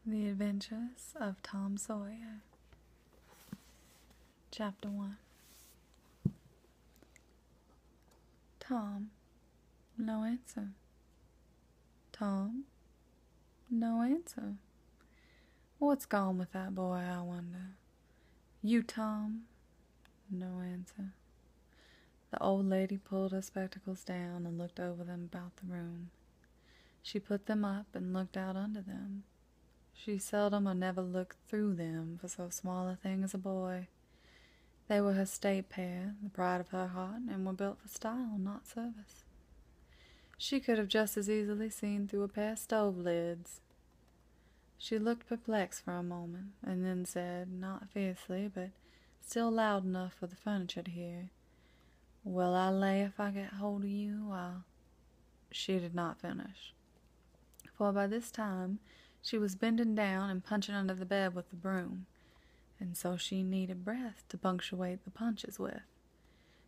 The Adventures of Tom Sawyer. Chapter 1. Tom. No answer. Tom. No answer. What's gone with that boy, I wonder? You, Tom. No answer. The old lady pulled her spectacles down and looked over them about the room. She put them up and looked out under them. She seldom or never looked through them for so small a thing as a boy. They were her state pair, the pride of her heart, and were built for style, not service. She could have just as easily seen through a pair of stove lids. She looked perplexed for a moment, and then said, not fiercely, but still loud enough for the furniture to hear, "Well, I lay if I get hold of you, I'll—" She did not finish, for by this time she was bending down and punching under the bed with the broom, and so she needed breath to punctuate the punches with.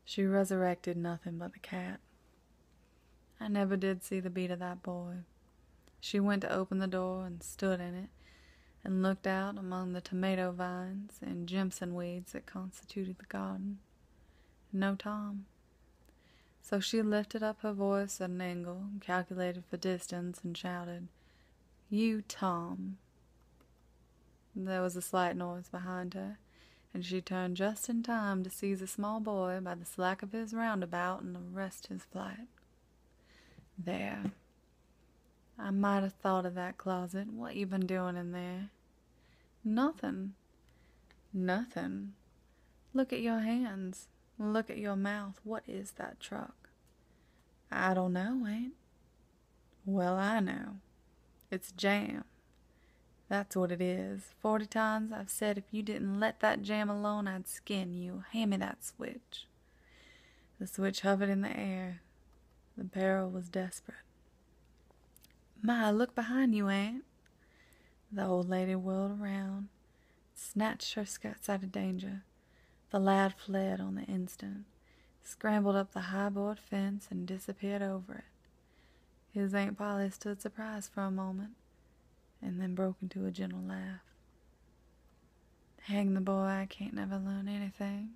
She resurrected nothing but the cat. I never did see the beat of that boy. She went to open the door and stood in it, and looked out among the tomato vines and jimson weeds that constituted the garden. No Tom. So she lifted up her voice at an angle, calculated for distance, and shouted, "You, Tom." There was a slight noise behind her, and she turned just in time to seize a small boy by the slack of his roundabout and arrest his flight. "There. I might have thought of that closet. What you been doing in there?" "Nothing." "Nothing? Look at your hands. Look at your mouth. What is that truck?" "I don't know, ain't." "Well, I know. It's jam. That's what it is. 40 times I've said if you didn't let that jam alone, I'd skin you. Hand me that switch." The switch hovered in the air. The peril was desperate. "My, look behind you, Aunt." The old lady whirled around, snatched her skirts out of danger. The lad fled on the instant, scrambled up the high-board fence, and disappeared over it. His Aunt Polly stood surprised for a moment, and then broke into a gentle laugh. "Hang the boy, I can't never learn anything.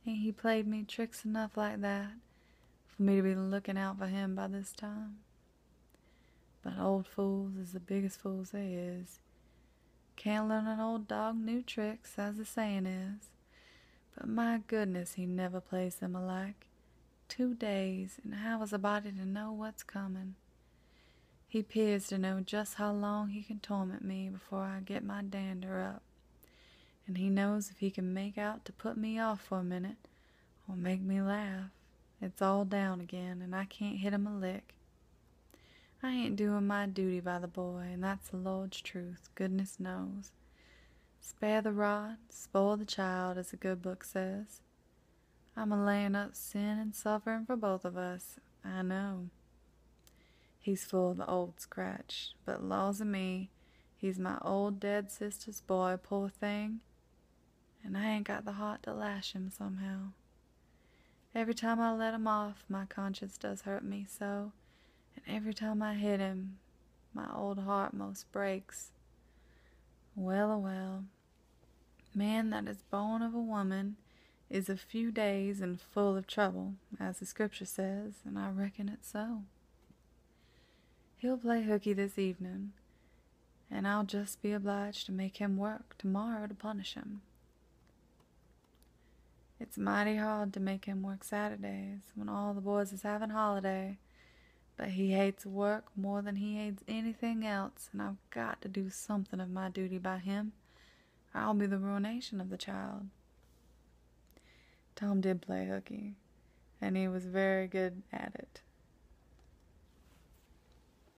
Ain't he played me tricks enough like that for me to be looking out for him by this time? But old fools is the biggest fools they is. Can't learn an old dog new tricks, as the saying is. But my goodness, he never plays them alike. 2 days, and how is a body to know what's coming? He 'pears to know just how long he can torment me before I get my dander up. And he knows if he can make out to put me off for a minute, or make me laugh, it's all down again, and I can't hit him a lick. I ain't doing my duty by the boy, and that's the Lord's truth, goodness knows. Spare the rod, spoil the child, as the good book says. I'm a-laying up sin and suffering for both of us, I know. He's full of the old scratch, but laws o' me, he's my old dead sister's boy, poor thing, and I ain't got the heart to lash him somehow. Every time I let him off, my conscience does hurt me so, and every time I hit him, my old heart most breaks. Well, well, man that is born of a woman is a few days and full of trouble, as the scripture says, and I reckon it's so. He'll play hooky this evening, and I'll just be obliged to make him work tomorrow to punish him. It's mighty hard to make him work Saturdays, when all the boys is having holiday, but he hates work more than he hates anything else, and I've got to do something of my duty by him, or I'll be the ruination of the child." Tom did play hooky, and he was very good at it.